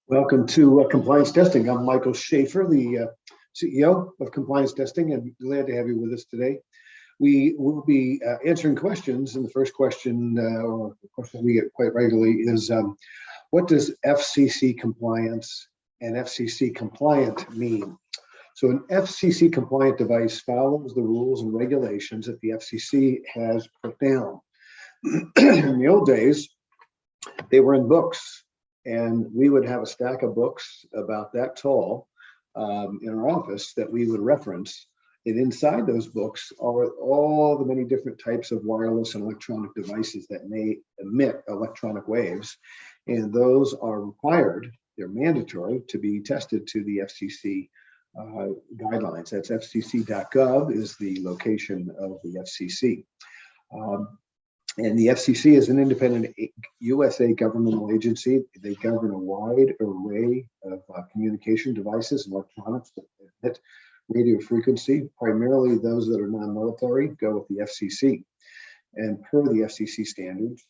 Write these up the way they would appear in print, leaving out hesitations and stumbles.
Welcome to Compliance Testing. I'm Michael Schaefer, the CEO of Compliance Testing, and glad to have you with us today. We will be answering questions, and the first question, or the question we get quite regularly, is what does FCC compliance and FCC compliant mean? So an FCC compliant device follows the rules and regulations that the FCC has put down. In the old days, they were in books. And we would have a stack of books about that tall in our office that we would reference. And inside those books are all the many different types of wireless and electronic devices that may emit electronic waves. And those are required, they're mandatory to be tested to the FCC guidelines. That's fcc.gov is the location of the FCC. And the FCC is an independent USA governmental agency. They govern a wide array of communication devices and electronics that emit radio frequency. Primarily those that are non-military go with the FCC. And per the FCC standards,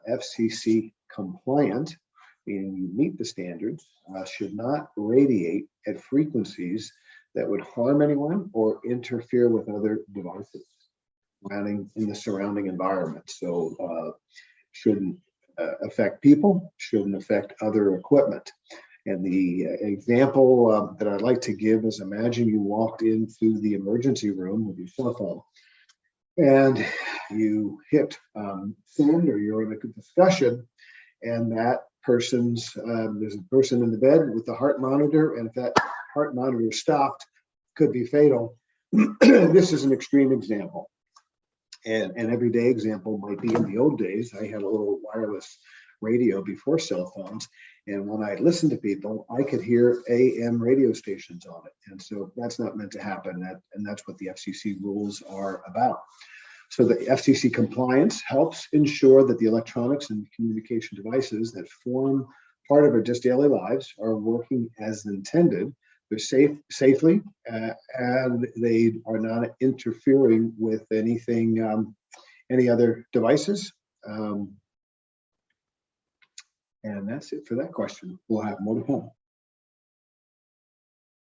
FCC compliant, meaning you meet the standards, should not radiate at frequencies that would harm anyone or interfere with other devices in the surrounding environment. So shouldn't affect people, shouldn't affect other equipment. And the example that I'd like to give is, imagine you walked into the emergency room with your cell phone and you hit send, or you're in a discussion, and that person's, there's a person in the bed with the heart monitor, and if that heart monitor stopped, could be fatal. This is an extreme example. And an everyday example might be, in the old days, I had a little wireless radio before cell phones. And when I listened to people, I could hear AM radio stations on it. And so that's not meant to happen. And that's what the FCC rules are about. So the FCC compliance helps ensure that the electronics and communication devices that form part of our just daily lives are working as intended. They're safely, and they are not interfering with anything, any other devices. And that's it for that question. We'll have more to come.